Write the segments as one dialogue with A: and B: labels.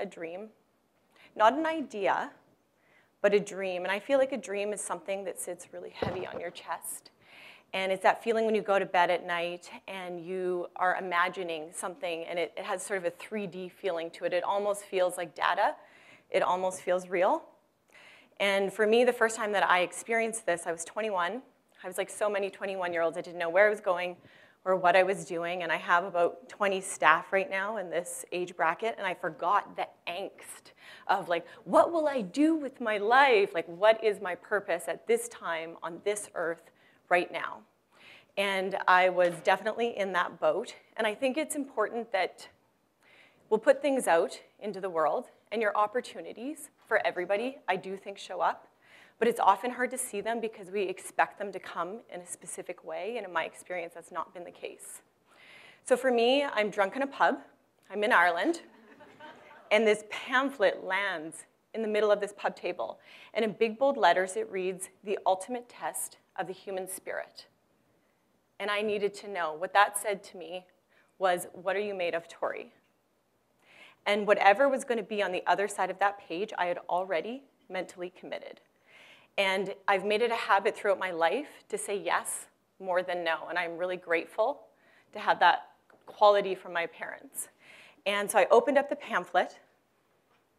A: a dream. Not an idea, but a dream. And I feel like a dream is something that sits really heavy on your chest. And it's that feeling when you go to bed at night and you are imagining something, and it has sort of a 3D feeling to it. It almost feels like data. It almost feels real. And for me, the first time that I experienced this, I was 21. I was like so many 21-year-olds. I didn't know where I was going or what I was doing. And I have about 20 staff right now in this age bracket. And I forgot the angst of like, what will I do with my life? Like, what is my purpose at this time on this earth right now? And I was definitely in that boat. And I think it's important that we'll put things out into the world, and your opportunities for everybody, I do think, show up. But it's often hard to see them because we expect them to come in a specific way, and in my experience, that's not been the case. So for me, I'm drunk in a pub. I'm in Ireland, and this pamphlet lands in the middle of this pub table. And in big, bold letters, it reads, "The ultimate test of the human spirit." And I needed to know. What that said to me was, what are you made of, Tori? And whatever was going to be on the other side of that page, I had already mentally committed. And I've made it a habit throughout my life to say yes more than no. And I'm really grateful to have that quality from my parents. And so I opened up the pamphlet,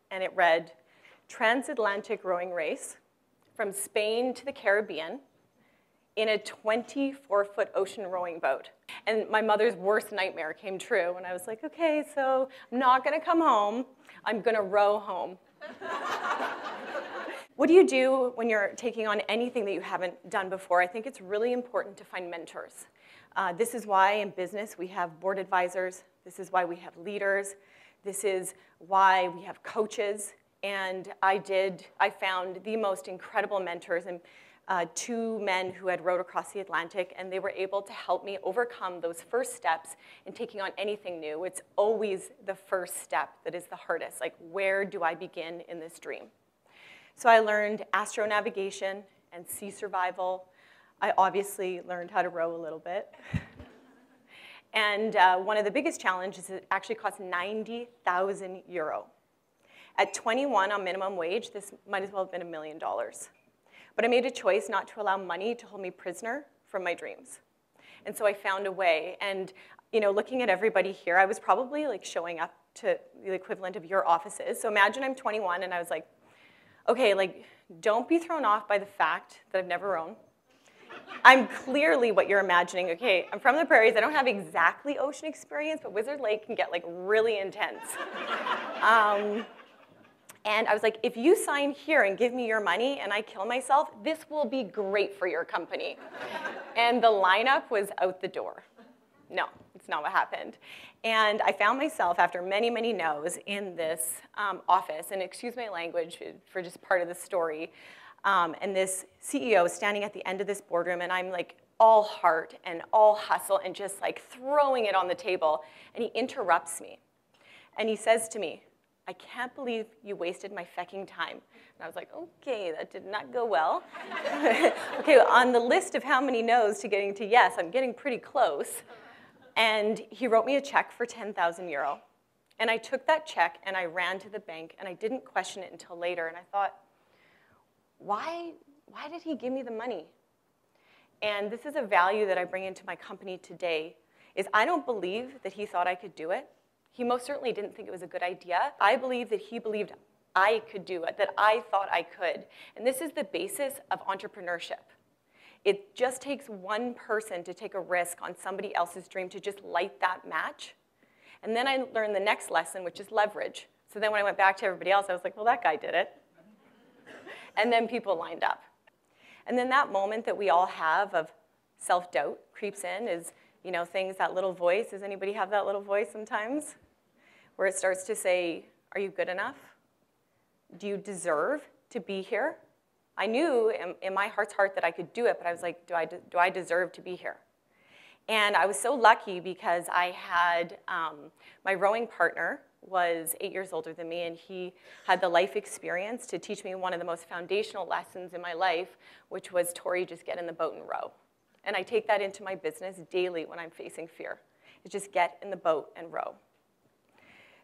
A: and it read, "Transatlantic rowing race from Spain to the Caribbean in a 24-foot ocean rowing boat." And my mother's worst nightmare came true. And I was like, okay, so I'm not going to come home. I'm going to row home. What do you do when you're taking on anything that you haven't done before? I think it's really important to find mentors. This is why in business we have board advisors. This is why we have leaders. This is why we have coaches. And I found the most incredible mentors, and two men who had rowed across the Atlantic, and they were able to help me overcome those first steps in taking on anything new. It's always the first step that is the hardest. Like, where do I begin in this dream? So I learned astronavigation and sea survival. I obviously learned how to row a little bit. And one of the biggest challenges is it actually costs 90,000 euro. At 21 on minimum wage, this might as well have been $1 million. But I made a choice not to allow money to hold me prisoner from my dreams. And so I found a way. And looking at everybody here, I was probably like showing up to the equivalent of your offices. So imagine I'm 21, and I was like, okay, like, don't be thrown off by the fact that I've never rown. I'm clearly what you're imagining. Okay, I'm from the prairies. I don't have exactly ocean experience, but Wizard Lake can get like really intense. And I was like, if you sign here and give me your money and I kill myself, this will be great for your company. And the lineup was out the door. No, it's not what happened. And I found myself, after many, many no's, in this office, and excuse my language for just part of the story, and this CEO is standing at the end of this boardroom, and I'm like all heart and all hustle and just like throwing it on the table, and he interrupts me. And he says to me, "I can't believe you wasted my fecking time." And I was like, okay, that did not go well. Okay, on the list of how many no's to getting to yes, I'm getting pretty close. And he wrote me a check for 10,000 euro. And I took that check and I ran to the bank, and I didn't question it until later. And I thought, why did he give me the money? And this is a value that I bring into my company today, is I don't believe that he thought I could do it. He most certainly didn't think it was a good idea. I believe that he believed I could do it, that I thought I could. And this is the basis of entrepreneurship. It just takes one person to take a risk on somebody else's dream to just light that match. And then I learned the next lesson, which is leverage. So then when I went back to everybody else, I was like, well, that guy did it. And then people lined up. And then that moment that we all have of self-doubt creeps in is, things, that little voice. Does anybody have that little voice sometimes? Where it starts to say, are you good enough? Do you deserve to be here? I knew in my heart's heart that I could do it, but I was like, do I deserve to be here? And I was so lucky because I had, my rowing partner was 8 years older than me, and he had the life experience to teach me one of the most foundational lessons in my life, which was, Tori, just get in the boat and row. And I take that into my business daily when I'm facing fear. Is just get in the boat and row.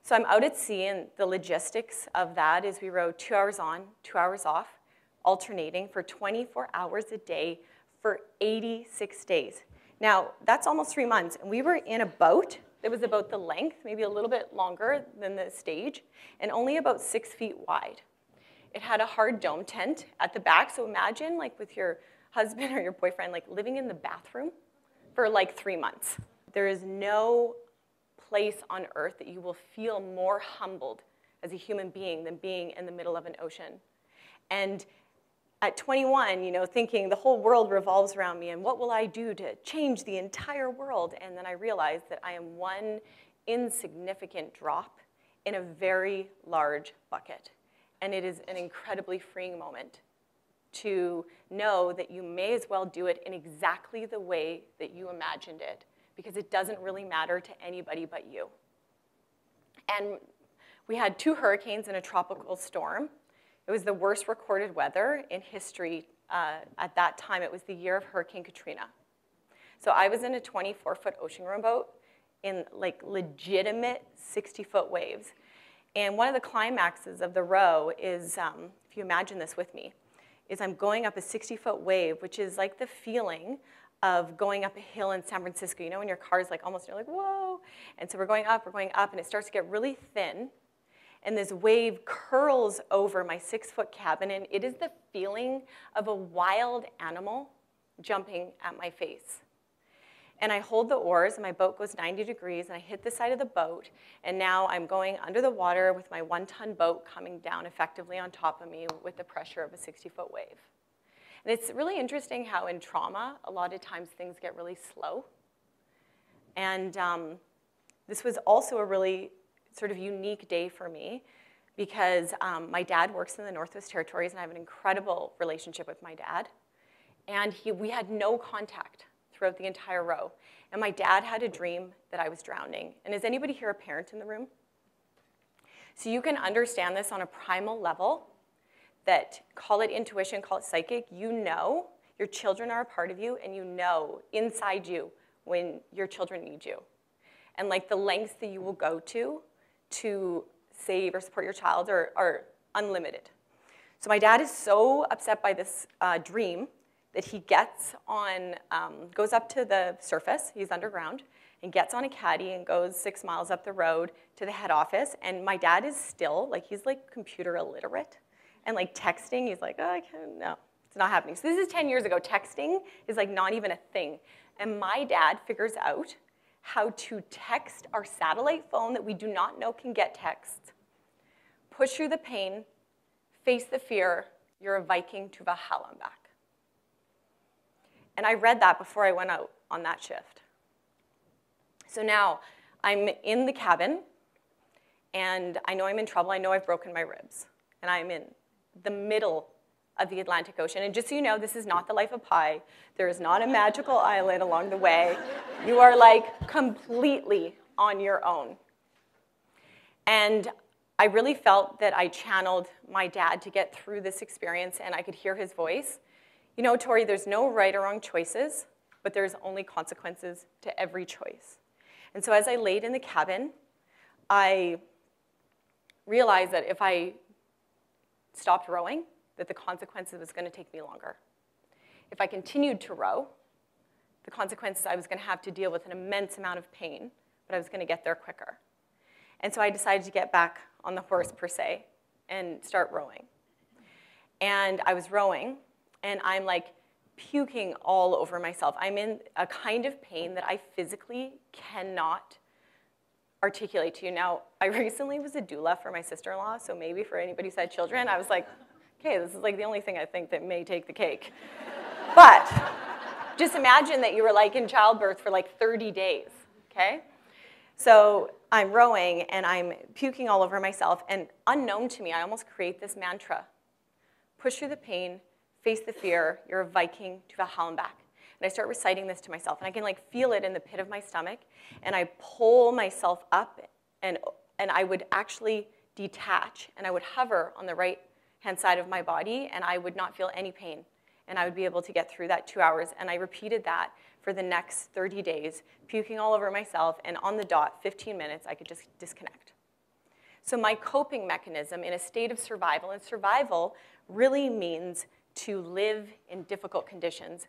A: So I'm out at sea, and the logistics of that is we rowed 2 hours on, 2 hours off, alternating for 24 hours a day for 86 days. Now, that's almost 3 months, and we were in a boat that was about the length, maybe a little bit longer than the stage, and only about 6 feet wide. It had a hard dome tent at the back, so imagine like with your husband or your boyfriend like living in the bathroom for like 3 months. There is no place on earth that you will feel more humbled as a human being than being in the middle of an ocean. And at 21, thinking the whole world revolves around me, and what will I do to change the entire world? And then I realized that I am one insignificant drop in a very large bucket. And it is an incredibly freeing moment to know that you may as well do it in exactly the way that you imagined it, because it doesn't really matter to anybody but you. And we had 2 hurricanes and a tropical storm. It was the worst recorded weather in history. At that time, it was the year of Hurricane Katrina. So I was in a 24-foot ocean rowboat in like legitimate 60-foot waves. And one of the climaxes of the row is, if you imagine this with me, is I'm going up a 60-foot wave, which is like the feeling of going up a hill in San Francisco. When your car is like almost, you're like, whoa. And so we're going up, and it starts to get really thin. And this wave curls over my 6-foot cabin, and it is the feeling of a wild animal jumping at my face. And I hold the oars, and my boat goes 90 degrees, and I hit the side of the boat, and now I'm going under the water with my 1-ton boat coming down effectively on top of me with the pressure of a 60-foot wave. And it's really interesting how in trauma, a lot of times things get really slow. And this was also a really sort of unique day for me because my dad works in the Northwest Territories, and I have an incredible relationship with my dad. And we had no contact throughout the entire row. And my dad had a dream that I was drowning. And is anybody here a parent in the room? So you can understand this on a primal level, that call it intuition, call it psychic. You know your children are a part of you, and you know inside you when your children need you. And like the lengths that you will go to save or support your child are unlimited. So my dad is so upset by this dream that he gets on, goes up to the surface, he's underground, and gets on a caddy and goes 6 miles up the road to the head office. And my dad is still, like, he's like computer illiterate. And like texting, he's like, oh, I can't, no, it's not happening. So this is 10 years ago. Texting is like not even a thing. And my dad figures out how to text our satellite phone that we do not know can get texts. Push through the pain, face the fear, you're a Viking to Valhalla and back. And I read that before I went out on that shift. So now I'm in the cabin, and I know I'm in trouble. I know I've broken my ribs, and I'm in the middle of the Atlantic Ocean. And just so you know, this is not the life of Pi. There is not a magical island along the way. You are like completely on your own. And I really felt that I channeled my dad to get through this experience, and I could hear his voice. You know, Tori, there's no right or wrong choices, but there's only consequences to every choice. And so as I laid in the cabin, I realized that if I stopped rowing, that the consequences was going to take me longer. If I continued to row, the consequences I was going to have to deal with an immense amount of pain, but I was going to get there quicker. And so I decided to get back on the horse, per se, and start rowing. And I was rowing, and I'm like puking all over myself. I'm in a kind of pain that I physically cannot articulate to you. Now, I recently was a doula for my sister-in-law, so maybe for anybody who's had children, I was like, okay, this is like the only thing I think that may take the cake. But just imagine that you were like in childbirth for like 30 days, okay? So I'm rowing, and I'm puking all over myself, and unknown to me, I almost create this mantra. Push through the pain, face the fear, you're a Viking to Valhalla and back. And I start reciting this to myself, and I can like feel it in the pit of my stomach, and I pull myself up, and I would actually detach, and I would hover on the right-hand side of my body, and I would not feel any pain. And I would be able to get through that 2 hours. And I repeated that for the next 30 days, puking all over myself, and on the dot, 15 minutes, I could just disconnect. So my coping mechanism in a state of survival, and survival really means to live in difficult conditions,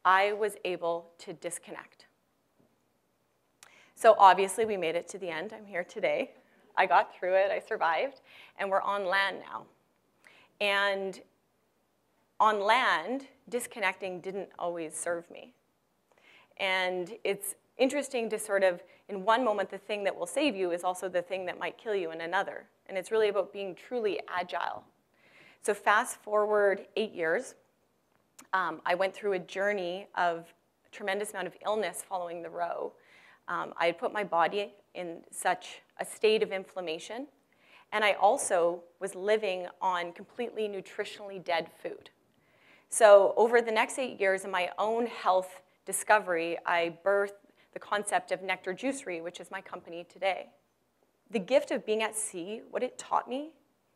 A: I was able to disconnect. So obviously we made it to the end. I'm here today. I got through it, I survived, and we're on land now. And on land, disconnecting didn't always serve me. And it's interesting to sort of, in one moment, the thing that will save you is also the thing that might kill you in another. And it's really about being truly agile. So fast forward 8 years, I went through a journey of a tremendous amount of illness following the row. I had put my body in such a state of inflammation, and I also was living on completely nutritionally dead food. So over the next 8 years in my own health discovery, I birthed the concept of Nectar Juicery, which is my company today. The gift of being at sea, what it taught me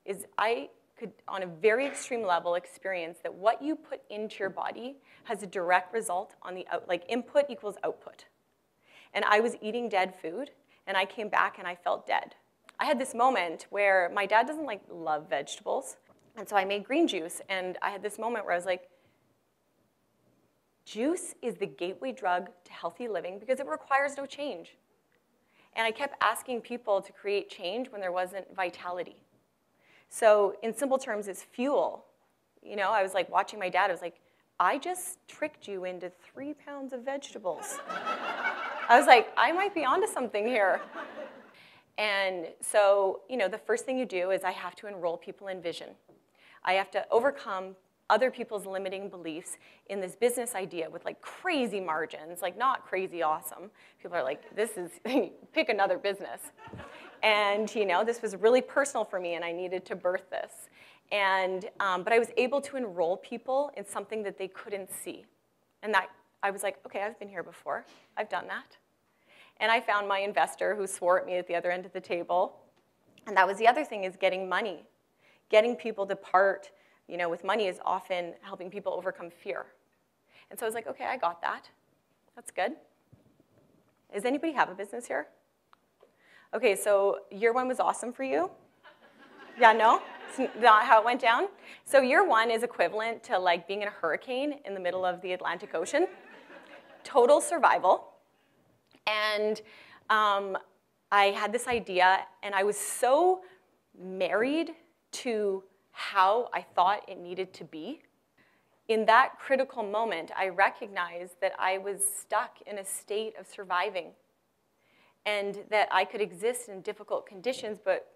A: is I could, on a very extreme level, experience that what you put into your body has a direct result on the out, like input equals output. And I was eating dead food, and I came back and I felt dead. I had this moment where my dad doesn't love vegetables, and so I made green juice, and I had this moment where I was like, juice is the gateway drug to healthy living because it requires no change. And I kept asking people to create change when there wasn't vitality. So in simple terms, it's fuel. You know, I was like watching my dad, I was like, I just tricked you into 3 pounds of vegetables. I was like, I might be onto something here. And so, you know, the first thing you do is I have to enroll people in vision. I have to overcome other people's limiting beliefs in this business idea with like crazy margins, like not crazy awesome. People are like, this is, pick another business. And you know, this was really personal for me and I needed to birth this. And, but I was able to enroll people in something that they couldn't see. And that, I was like, okay, I've been here before. I've done that. And I found my investor who swore at me at the other end of the table. And that was the other thing, is getting money. Getting people to part, you know, with money is often helping people overcome fear. And so I was like, okay, I got that. That's good. Does anybody have a business here? Okay, so year one was awesome for you? Yeah, no? It's not how it went down? So year one is equivalent to like being in a hurricane in the middle of the Atlantic Ocean. Total survival. And I had this idea, and I was so married to how I thought it needed to be. In that critical moment, I recognized that I was stuck in a state of surviving and that I could exist in difficult conditions, but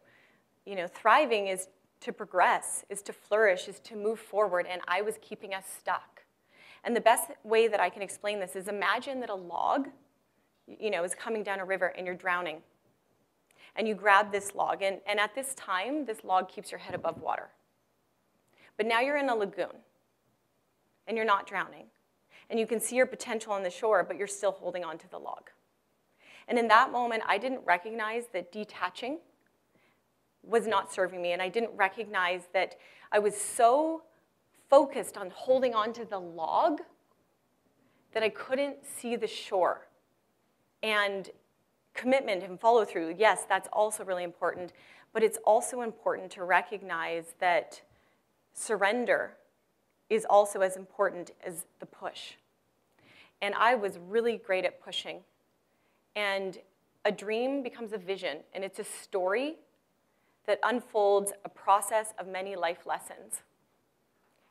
A: you know, thriving is to progress, is to flourish, is to move forward, and I was keeping us stuck. And the best way that I can explain this is imagine that a log, you know, is coming down a river and you're drowning. And you grab this log, and at this time, this log keeps your head above water. But now you're in a lagoon, and you're not drowning. And you can see your potential on the shore, but you're still holding on to the log. And in that moment, I didn't recognize that detaching was not serving me, and I didn't recognize that I was so focused on holding on to the log that I couldn't see the shore. And commitment and follow through, yes, that's also really important, but it's also important to recognize that surrender is also as important as the push. And I was really great at pushing. And a dream becomes a vision, and it's a story that unfolds a process of many life lessons.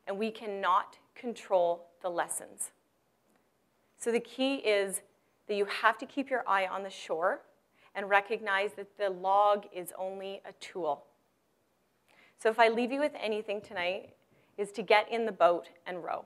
A: And we cannot control the lessons. So the key is that you have to keep your eye on the shore and recognize that the log is only a tool. So if I leave you with anything tonight, is to get in the boat and row.